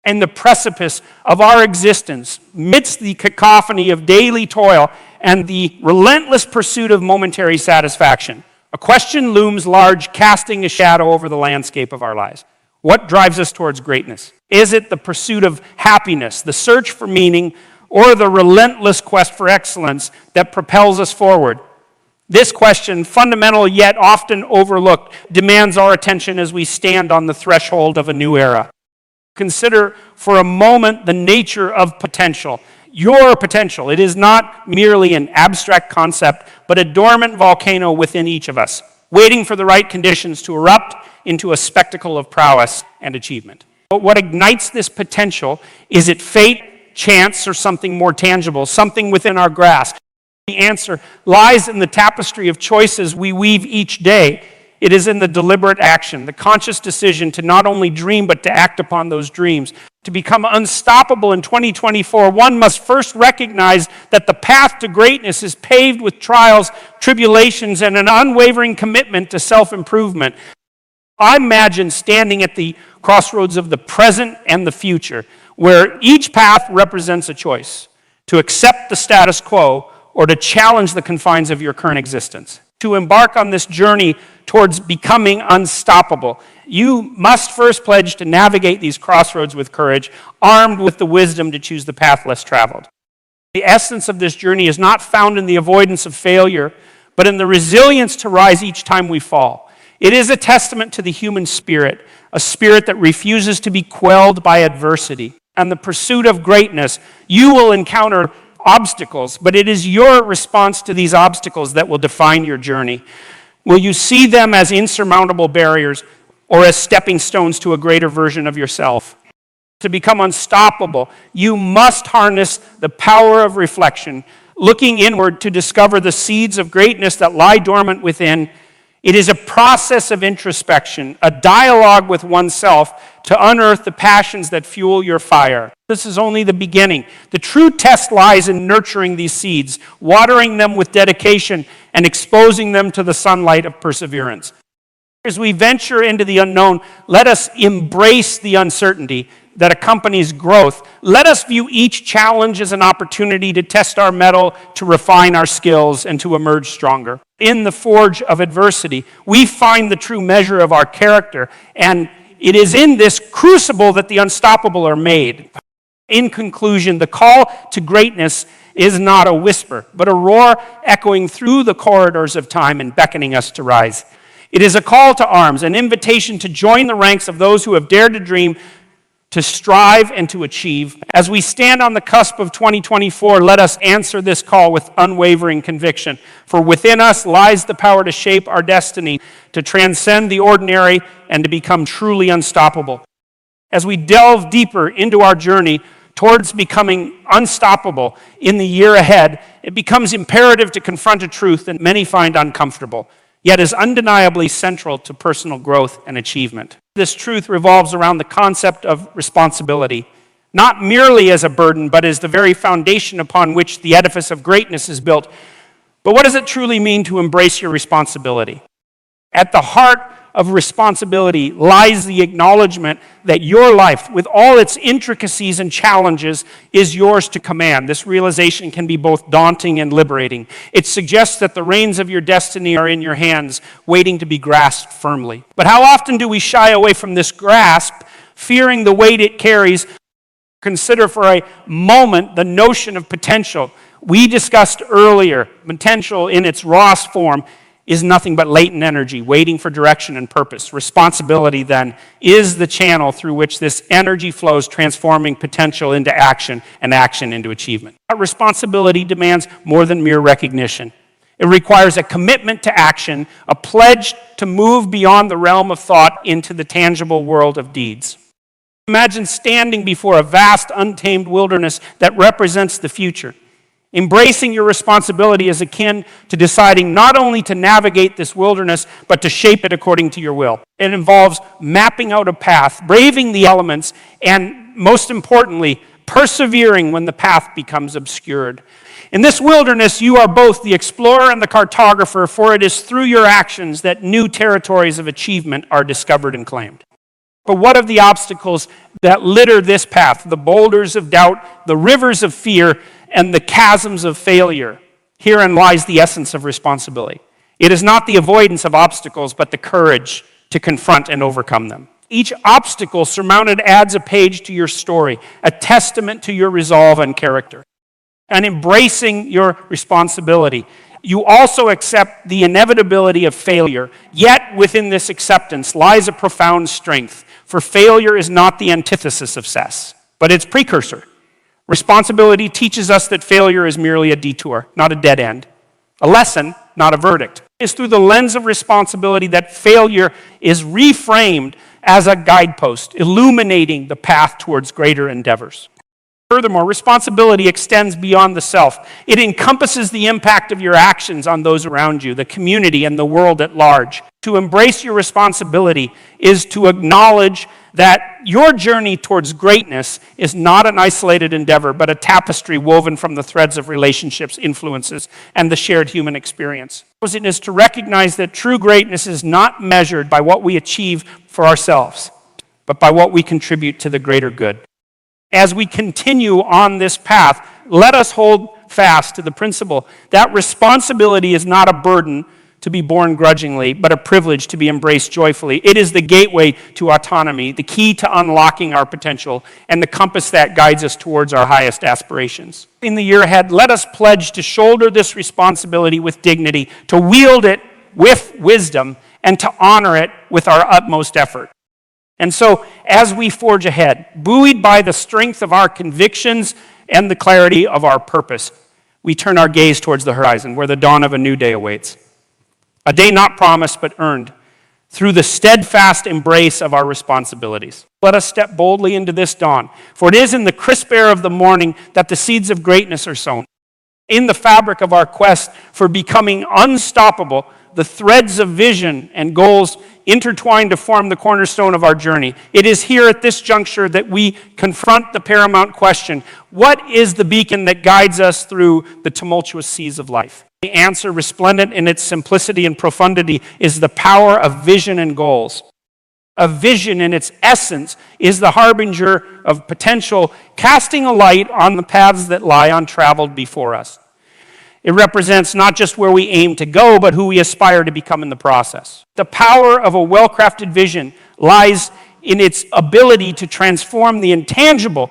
and the precipice of our existence, amidst the cacophony of daily toil and the relentless pursuit of momentary satisfaction, a question looms large, casting a shadow over the landscape of our lives. What drives us towards greatness? Is it the pursuit of happiness, the search for meaning, or the relentless quest for excellence that propels us forward? This question, fundamental yet often overlooked, demands our attention as we stand on the threshold of a new era. Consider for a moment the nature of potential. Your potential. It is not merely an abstract concept, but a dormant volcano within each of us, waiting for the right conditions to erupt into a spectacle of prowess and achievement. But what ignites this potential? Is it fate, chance, or something more tangible, something within our grasp? The answer lies in the tapestry of choices we weave each day. It is in the deliberate action, the conscious decision to not only dream, but to act upon those dreams. To become unstoppable in 2024, one must first recognize that the path to greatness is paved with trials, tribulations, and an unwavering commitment to self-improvement. I imagine standing at the crossroads of the present and the future, where each path represents a choice: to accept the status quo or to challenge the confines of your current existence. To embark on this journey towards becoming unstoppable, you must first pledge to navigate these crossroads with courage, armed with the wisdom to choose the path less traveled. The essence of this journey is not found in the avoidance of failure, but in the resilience to rise each time we fall. It is a testament to the human spirit, a spirit that refuses to be quelled by adversity. And the pursuit of greatness, you will encounter obstacles, but it is your response to these obstacles that will define your journey. Will you see them as insurmountable barriers or as stepping stones to a greater version of yourself? To become unstoppable, you must harness the power of reflection, looking inward to discover the seeds of greatness that lie dormant within. It is a process of introspection, a dialogue with oneself to unearth the passions that fuel your fire. This is only the beginning. The true test lies in nurturing these seeds, watering them with dedication, and exposing them to the sunlight of perseverance. As we venture into the unknown, let us embrace the uncertainty that accompanies growth. Let us view each challenge as an opportunity to test our mettle, to refine our skills, and to emerge stronger. In the forge of adversity, we find the true measure of our character, and it is in this crucible that the unstoppable are made. In conclusion, the call to greatness is not a whisper, but a roar echoing through the corridors of time and beckoning us to rise. It is a call to arms, an invitation to join the ranks of those who have dared to dream, to strive, and to achieve. As we stand on the cusp of 2024, let us answer this call with unwavering conviction. For within us lies the power to shape our destiny, to transcend the ordinary, and to become truly unstoppable. As we delve deeper into our journey towards becoming unstoppable in the year ahead, it becomes imperative to confront a truth that many find uncomfortable, yet is undeniably central to personal growth and achievement. This truth revolves around the concept of responsibility, not merely as a burden, but as the very foundation upon which the edifice of greatness is built. But what does it truly mean to embrace your responsibility? At the heart of responsibility lies the acknowledgement that your life, with all its intricacies and challenges, is yours to command. This realization can be both daunting and liberating. It suggests that the reins of your destiny are in your hands, waiting to be grasped firmly. But how often do we shy away from this grasp, fearing the weight it carries? Consider for a moment the notion of potential. We discussed earlier, potential in its rawest form is nothing but latent energy, waiting for direction and purpose. Responsibility, then, is the channel through which this energy flows, transforming potential into action and action into achievement. Our responsibility demands more than mere recognition. It requires a commitment to action, a pledge to move beyond the realm of thought into the tangible world of deeds. Imagine standing before a vast, untamed wilderness that represents the future. Embracing your responsibility is akin to deciding not only to navigate this wilderness, but to shape it according to your will. It involves mapping out a path, braving the elements, and most importantly, persevering when the path becomes obscured. In this wilderness, you are both the explorer and the cartographer, for it is through your actions that new territories of achievement are discovered and claimed. But what of the obstacles that litter this path, the boulders of doubt, the rivers of fear, and the chasms of failure? Herein lies the essence of responsibility. It is not the avoidance of obstacles, but the courage to confront and overcome them. Each obstacle surmounted adds a page to your story, a testament to your resolve and character. And embracing your responsibility, you also accept the inevitability of failure. Yet within this acceptance lies a profound strength, for failure is not the antithesis of success, but its precursor. Responsibility teaches us that failure is merely a detour, not a dead end. A lesson, not a verdict. It's through the lens of responsibility that failure is reframed as a guidepost, illuminating the path towards greater endeavors. Furthermore, responsibility extends beyond the self. It encompasses the impact of your actions on those around you, the community, and the world at large. To embrace your responsibility is to acknowledge that your journey towards greatness is not an isolated endeavor, but a tapestry woven from the threads of relationships, influences, and the shared human experience. It is to recognize that true greatness is not measured by what we achieve for ourselves, but by what we contribute to the greater good. As we continue on this path, let us hold fast to the principle that responsibility is not a burden to be borne grudgingly, but a privilege to be embraced joyfully. It is the gateway to autonomy, the key to unlocking our potential, and the compass that guides us towards our highest aspirations. In the year ahead, let us pledge to shoulder this responsibility with dignity, to wield it with wisdom, and to honor it with our utmost effort. And so, as we forge ahead, buoyed by the strength of our convictions and the clarity of our purpose, we turn our gaze towards the horizon, where the dawn of a new day awaits. A day not promised, but earned through the steadfast embrace of our responsibilities. Let us step boldly into this dawn, for it is in the crisp air of the morning that the seeds of greatness are sown. In the fabric of our quest for becoming unstoppable, the threads of vision and goals intertwine to form the cornerstone of our journey. It is here at this juncture that we confront the paramount question: what is the beacon that guides us through the tumultuous seas of life? The answer, resplendent in its simplicity and profundity, is the power of vision and goals. A vision in its essence is the harbinger of potential, casting a light on the paths that lie untraveled before us. It represents not just where we aim to go, but who we aspire to become in the process. The power of a well-crafted vision lies in its ability to transform the intangible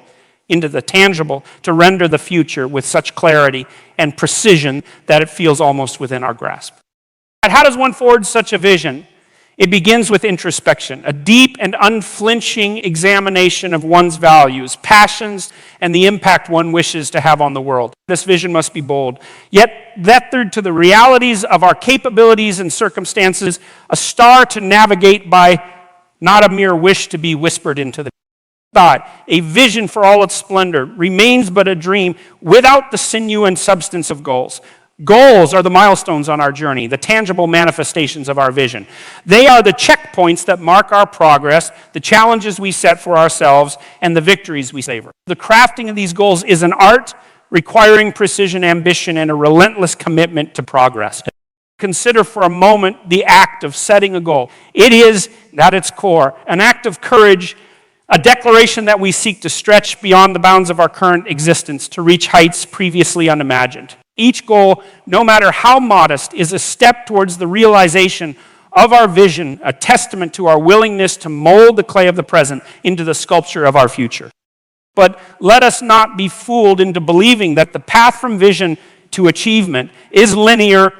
into the tangible, to render the future with such clarity and precision that it feels almost within our grasp. And how does one forge such a vision? It begins with introspection, a deep and unflinching examination of one's values, passions, and the impact one wishes to have on the world. This vision must be bold, yet tethered to the realities of our capabilities and circumstances, a star to navigate by, not a mere wish to be whispered into the thought. A vision for all its splendor remains but a dream without the sinew and substance of goals. Goals are the milestones on our journey, the tangible manifestations of our vision. They are the checkpoints that mark our progress, the challenges we set for ourselves, and the victories we savor. The crafting of these goals is an art requiring precision, ambition, and a relentless commitment to progress. Consider for a moment the act of setting a goal. It is, at its core, an act of courage, a declaration that we seek to stretch beyond the bounds of our current existence to reach heights previously unimagined. Each goal, no matter how modest, is a step towards the realization of our vision, a testament to our willingness to mold the clay of the present into the sculpture of our future. But let us not be fooled into believing that the path from vision to achievement is linear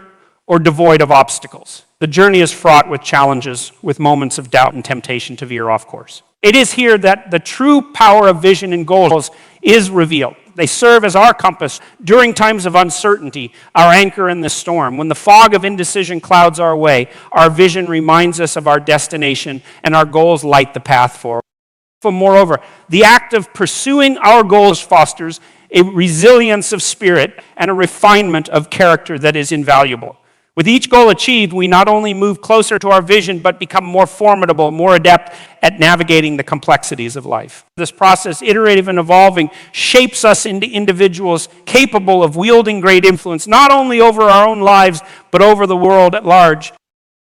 or devoid of obstacles. The journey is fraught with challenges, with moments of doubt and temptation to veer off course. It is here that the true power of vision and goals is revealed. They serve as our compass during times of uncertainty, our anchor in the storm. When the fog of indecision clouds our way, our vision reminds us of our destination, and our goals light the path forward. For moreover, the act of pursuing our goals fosters a resilience of spirit and a refinement of character that is invaluable. With each goal achieved, we not only move closer to our vision, but become more formidable, more adept at navigating the complexities of life. This process, iterative and evolving, shapes us into individuals capable of wielding great influence, not only over our own lives, but over the world at large.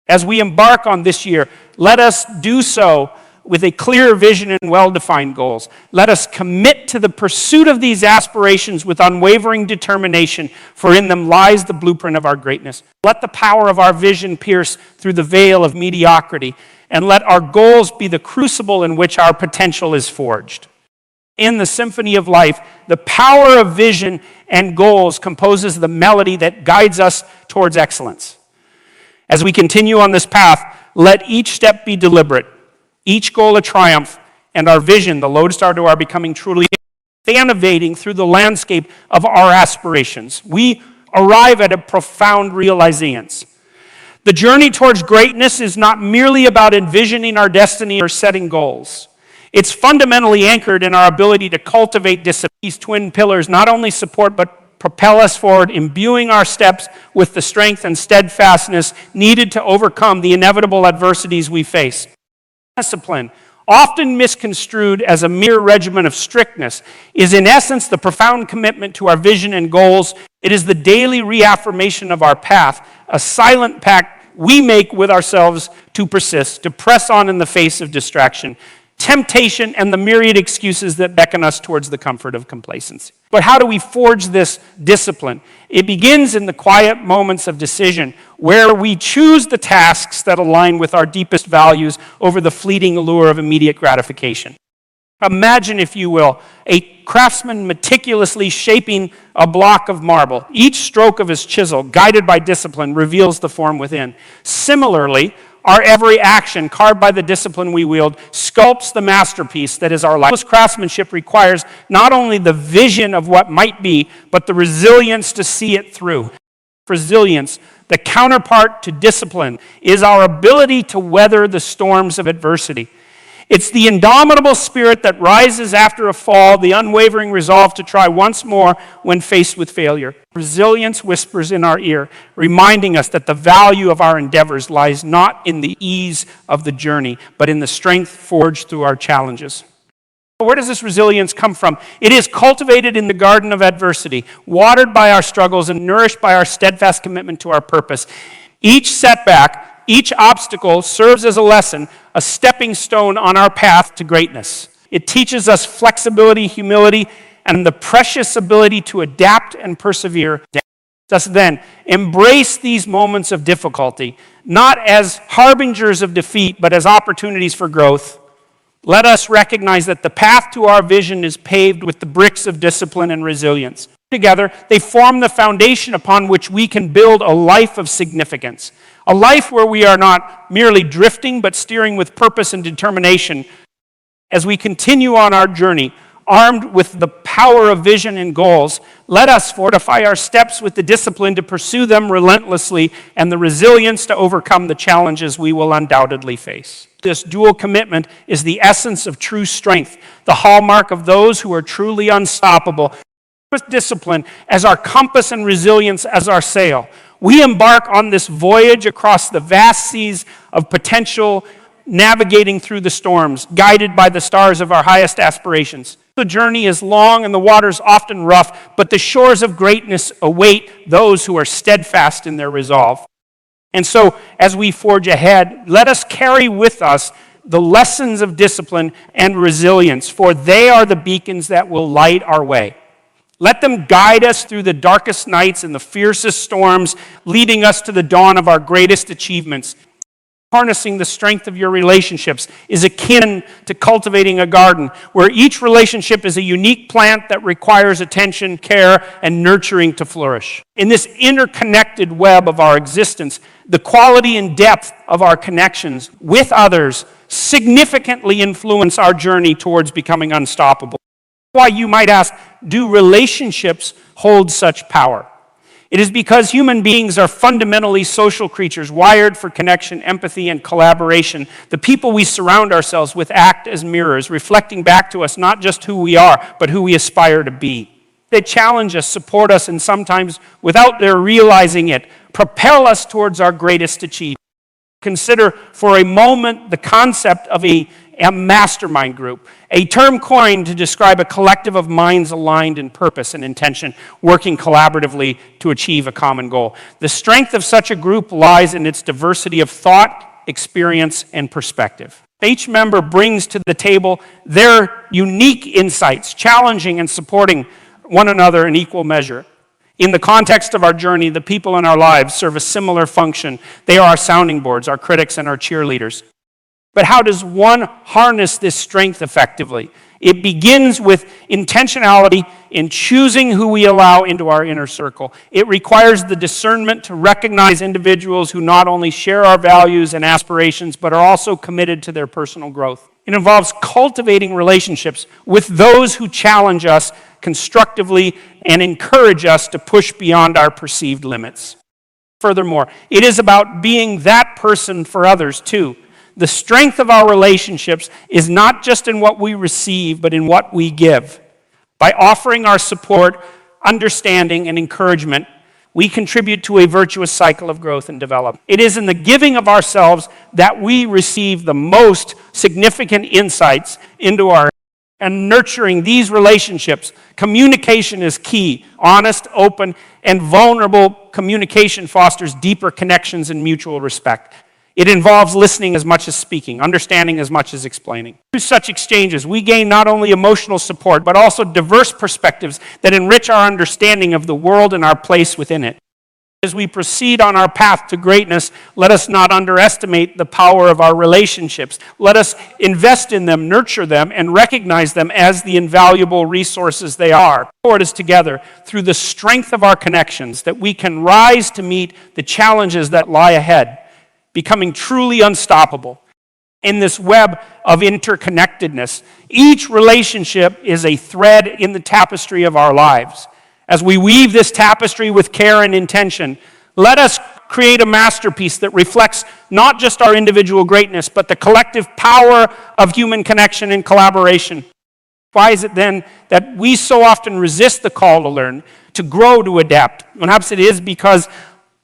As we embark on this year, let us do so with a clear vision and well-defined goals. Let us commit to the pursuit of these aspirations with unwavering determination, for in them lies the blueprint of our greatness. Let the power of our vision pierce through the veil of mediocrity, and let our goals be the crucible in which our potential is forged. In the symphony of life, the power of vision and goals composes the melody that guides us towards excellence. As we continue on this path, let each step be deliberate, each goal a triumph, and our vision, the lodestar to our becoming, truly innovating through the landscape of our aspirations. We arrive at a profound realization. The journey towards greatness is not merely about envisioning our destiny or setting goals. It's fundamentally anchored in our ability to cultivate discipline. These twin pillars not only support but propel us forward, imbuing our steps with the strength and steadfastness needed to overcome the inevitable adversities we face. Discipline, often misconstrued as a mere regimen of strictness, is in essence the profound commitment to our vision and goals. It is the daily reaffirmation of our path, a silent pact we make with ourselves to persist, to press on in the face of distraction, temptation, and the myriad excuses that beckon us towards the comfort of complacency. But how do we forge this discipline? It begins in the quiet moments of decision, where we choose the tasks that align with our deepest values over the fleeting allure of immediate gratification. Imagine, if you will, a craftsman meticulously shaping a block of marble. Each stroke of his chisel, guided by discipline, reveals the form within. Similarly, our every action, carved by the discipline we wield, sculpts the masterpiece that is our life. This craftsmanship requires not only the vision of what might be, but the resilience to see it through. Resilience, the counterpart to discipline, is our ability to weather the storms of adversity. It's the indomitable spirit that rises after a fall, the unwavering resolve to try once more when faced with failure. Resilience whispers in our ear, reminding us that the value of our endeavors lies not in the ease of the journey, but in the strength forged through our challenges. Where does this resilience come from? It is cultivated in the garden of adversity, watered by our struggles and nourished by our steadfast commitment to our purpose. Each setback, each obstacle serves as a lesson, a stepping stone on our path to greatness. It teaches us flexibility, humility, and the precious ability to adapt and persevere. Thus then, embrace these moments of difficulty, not as harbingers of defeat, but as opportunities for growth. Let us recognize that the path to our vision is paved with the bricks of discipline and resilience. Together, they form the foundation upon which we can build a life of significance. A life where we are not merely drifting, but steering with purpose and determination. As we continue on our journey, armed with the power of vision and goals, let us fortify our steps with the discipline to pursue them relentlessly and the resilience to overcome the challenges we will undoubtedly face. This dual commitment is the essence of true strength, the hallmark of those who are truly unstoppable. With discipline as our compass and resilience as our sail, we embark on this voyage across the vast seas of potential, navigating through the storms, guided by the stars of our highest aspirations. The journey is long and the waters often rough, but the shores of greatness await those who are steadfast in their resolve. And so, as we forge ahead, let us carry with us the lessons of discipline and resilience, for they are the beacons that will light our way. Let them guide us through the darkest nights and the fiercest storms, leading us to the dawn of our greatest achievements. Harnessing the strength of your relationships is akin to cultivating a garden, where each relationship is a unique plant that requires attention, care, and nurturing to flourish. In this interconnected web of our existence, the quality and depth of our connections with others significantly influence our journey towards becoming unstoppable. Why, you might ask, do relationships hold such power? It is because human beings are fundamentally social creatures, wired for connection, empathy, and collaboration. The people we surround ourselves with act as mirrors, reflecting back to us not just who we are, but who we aspire to be. They challenge us, support us, and sometimes, without their realizing it, propel us towards our greatest achievement. Consider for a moment the concept of a mastermind group, a term coined to describe a collective of minds aligned in purpose and intention, working collaboratively to achieve a common goal. The strength of such a group lies in its diversity of thought, experience, and perspective. Each member brings to the table their unique insights, challenging and supporting one another in equal measure. In the context of our journey, the people in our lives serve a similar function. They are our sounding boards, our critics, and our cheerleaders. But how does one harness this strength effectively? It begins with intentionality in choosing who we allow into our inner circle. It requires the discernment to recognize individuals who not only share our values and aspirations, but are also committed to their personal growth. It involves cultivating relationships with those who challenge us constructively and encourage us to push beyond our perceived limits. Furthermore, it is about being that person for others too. The strength of our relationships is not just in what we receive, but in what we give. By offering our support, understanding, and encouragement, we contribute to a virtuous cycle of growth and development. It is in the giving of ourselves that we receive the most significant insights into our and nurturing these relationships. Communication is key. Honest, open, and vulnerable communication fosters deeper connections and mutual respect. It involves listening as much as speaking, understanding as much as explaining. Through such exchanges, we gain not only emotional support, but also diverse perspectives that enrich our understanding of the world and our place within it. As we proceed on our path to greatness, let us not underestimate the power of our relationships. Let us invest in them, nurture them, and recognize them as the invaluable resources they are. It is together through the strength of our connections that we can rise to meet the challenges that lie ahead, becoming truly unstoppable. In this web of interconnectedness, each relationship is a thread in the tapestry of our lives. As we weave this tapestry with care and intention, let us create a masterpiece that reflects not just our individual greatness, but the collective power of human connection and collaboration. Why is it then that we so often resist the call to learn, to grow, to adapt? Perhaps it is because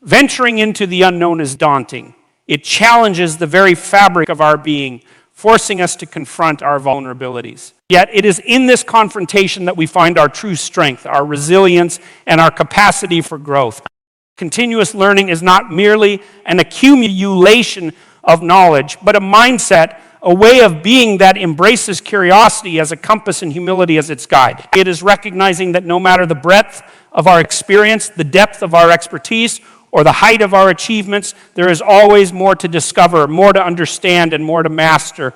venturing into the unknown is daunting. It challenges the very fabric of our being, forcing us to confront our vulnerabilities. Yet it is in this confrontation that we find our true strength, our resilience, and our capacity for growth. Continuous learning is not merely an accumulation of knowledge, but a mindset, a way of being that embraces curiosity as a compass and humility as its guide. It is recognizing that no matter the breadth of our experience, the depth of our expertise, or the height of our achievements, there is always more to discover, more to understand, and more to master.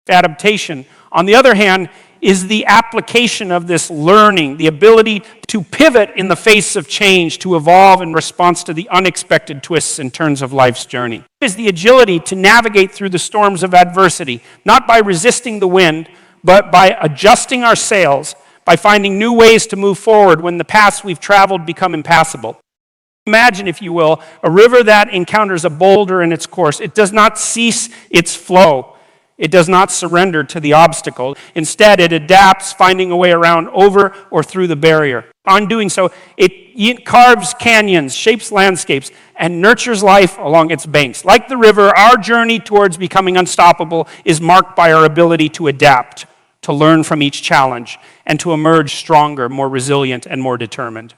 Adaptation, on the other hand, is the application of this learning, the ability to pivot in the face of change, to evolve in response to the unexpected twists and turns of life's journey. It is the agility to navigate through the storms of adversity, not by resisting the wind, but by adjusting our sails, by finding new ways to move forward when the paths we've traveled become impassable. Imagine, if you will, a river that encounters a boulder in its course. It does not cease its flow. It does not surrender to the obstacle. Instead, it adapts, finding a way around, over, or through the barrier. On doing so, it carves canyons, shapes landscapes, and nurtures life along its banks. Like the river, our journey towards becoming unstoppable is marked by our ability to adapt, to learn from each challenge, and to emerge stronger, more resilient, and more determined.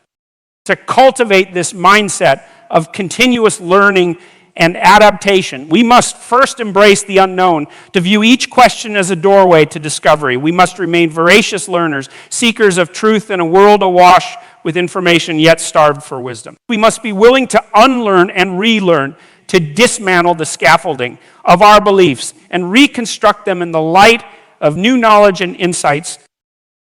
To cultivate this mindset of continuous learning and adaptation, we must first embrace the unknown, to view each question as a doorway to discovery. We must remain voracious learners, seekers of truth in a world awash with information yet starved for wisdom. We must be willing to unlearn and relearn, to dismantle the scaffolding of our beliefs and reconstruct them in the light of new knowledge and insights.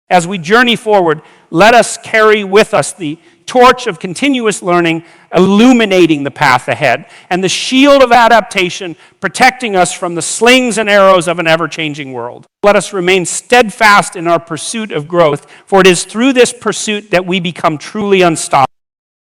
As we journey forward, let us carry with us the torch of continuous learning, illuminating the path ahead, and the shield of adaptation, protecting us from the slings and arrows of an ever-changing world. Let us remain steadfast in our pursuit of growth, for it is through this pursuit that we become truly unstoppable.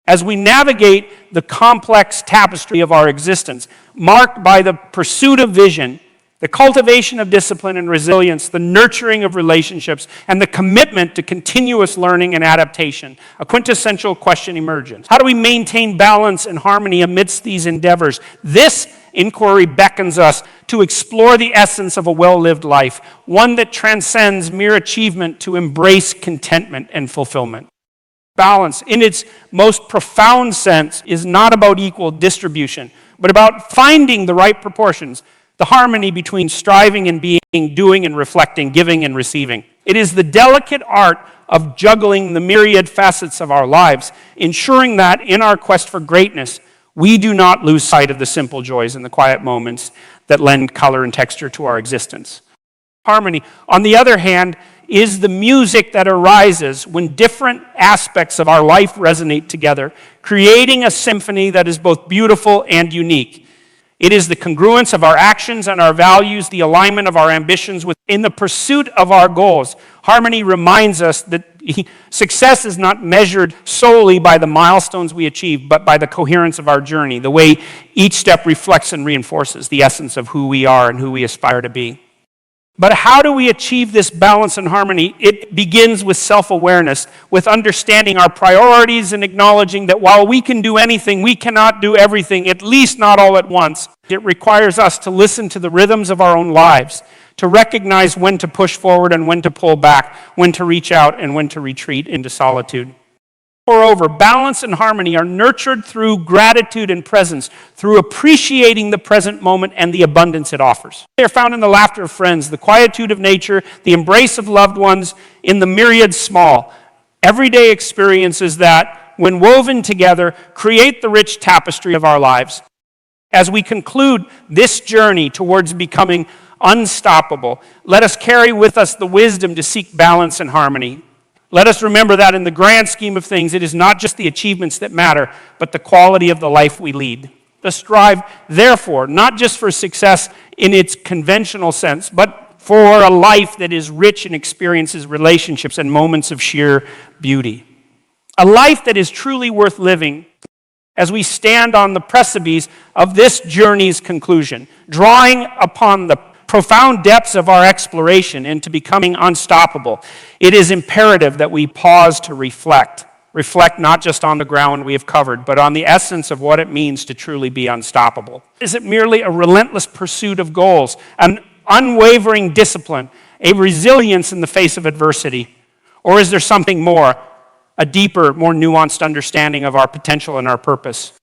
As we navigate the complex tapestry of our existence, marked by the pursuit of vision, the cultivation of discipline and resilience, the nurturing of relationships, and the commitment to continuous learning and adaptation, a quintessential question emerges. How do we maintain balance and harmony amidst these endeavors? This inquiry beckons us to explore the essence of a well-lived life, one that transcends mere achievement to embrace contentment and fulfillment. Balance, in its most profound sense, is not about equal distribution, but about finding the right proportions. the harmony between striving and being, doing and reflecting, giving and receiving. It is the delicate art of juggling the myriad facets of our lives, ensuring that in our quest for greatness, we do not lose sight of the simple joys and the quiet moments that lend color and texture to our existence. Harmony, on the other hand, is the music that arises when different aspects of our life resonate together, creating a symphony that is both beautiful and unique. It is the congruence of our actions and our values, the alignment of our ambitions within the pursuit of our goals. Harmony reminds us that success is not measured solely by the milestones we achieve, but by the coherence of our journey, the way each step reflects and reinforces the essence of who we are and who we aspire to be. But how do we achieve this balance and harmony? It begins with self-awareness, with understanding our priorities and acknowledging that while we can do anything, we cannot do everything, at least not all at once. It requires us to listen to the rhythms of our own lives, to recognize when to push forward and when to pull back, when to reach out and when to retreat into solitude. Moreover, balance and harmony are nurtured through gratitude and presence, through appreciating the present moment and the abundance it offers. They are found in the laughter of friends, the quietude of nature, the embrace of loved ones, in the myriad small, everyday experiences that, when woven together, create the rich tapestry of our lives. As we conclude this journey towards becoming unstoppable, let us carry with us the wisdom to seek balance and harmony. Let us remember that in the grand scheme of things, it is not just the achievements that matter, but the quality of the life we lead. Let's strive, therefore, not just for success in its conventional sense, but for a life that is rich in experiences, relationships, and moments of sheer beauty. A life that is truly worth living as we stand on the precipice of this journey's conclusion, drawing upon the profound depths of our exploration into becoming unstoppable. It is imperative that we pause to reflect. Reflect not just on the ground we have covered, but on the essence of what it means to truly be unstoppable. Is it merely a relentless pursuit of goals, an unwavering discipline, a resilience in the face of adversity? Or is there something more, a deeper, more nuanced understanding of our potential and our purpose?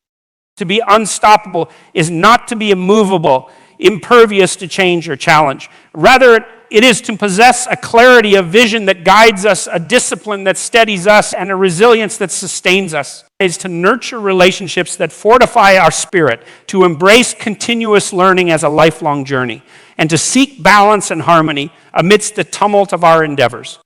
To be unstoppable is not to be immovable, impervious to change or challenge. Rather, it is to possess a clarity of vision that guides us, a discipline that steadies us, and a resilience that sustains us. It is to nurture relationships that fortify our spirit, to embrace continuous learning as a lifelong journey, and to seek balance and harmony amidst the tumult of our endeavors.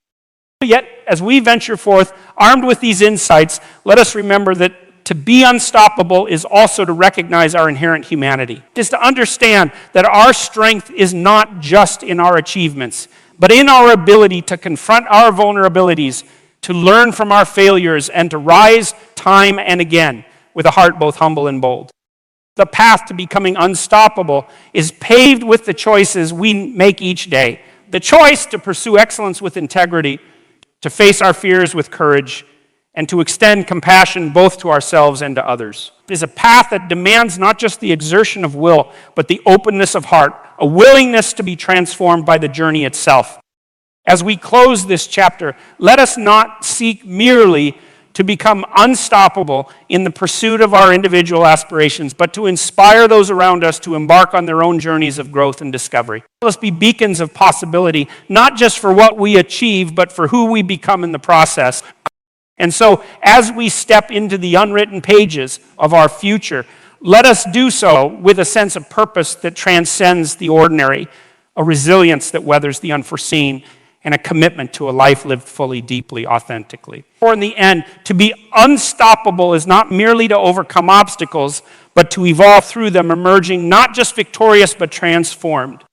Yet, as we venture forth, armed with these insights, let us remember that to be unstoppable is also to recognize our inherent humanity. It is to understand that our strength is not just in our achievements, but in our ability to confront our vulnerabilities, to learn from our failures, and to rise time and again with a heart both humble and bold. The path to becoming unstoppable is paved with the choices we make each day. The choice to pursue excellence with integrity, to face our fears with courage, and to extend compassion both to ourselves and to others. It is a path that demands not just the exertion of will, but the openness of heart, a willingness to be transformed by the journey itself. As we close this chapter, let us not seek merely to become unstoppable in the pursuit of our individual aspirations, but to inspire those around us to embark on their own journeys of growth and discovery. Let us be beacons of possibility, not just for what we achieve, but for who we become in the process. And so, as we step into the unwritten pages of our future, let us do so with a sense of purpose that transcends the ordinary, a resilience that weathers the unforeseen, and a commitment to a life lived fully, deeply, authentically. For in the end, to be unstoppable is not merely to overcome obstacles, but to evolve through them, emerging not just victorious, but transformed.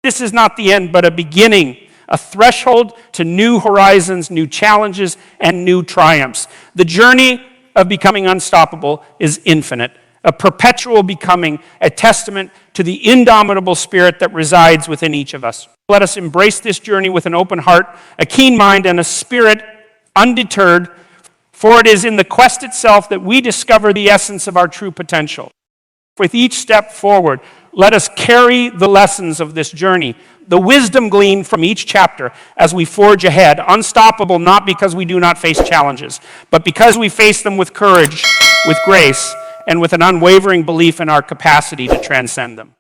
This is not the end, but a beginning, a threshold to new horizons, new challenges, and new triumphs. The journey of becoming unstoppable is infinite, a perpetual becoming, a testament to the indomitable spirit that resides within each of us. Let us embrace this journey with an open heart, a keen mind, and a spirit undeterred, for it is in the quest itself that we discover the essence of our true potential. With each step forward, let us carry the lessons of this journey, the wisdom gleaned from each chapter as we forge ahead, unstoppable not because we do not face challenges, but because we face them with courage, with grace, and with an unwavering belief in our capacity to transcend them.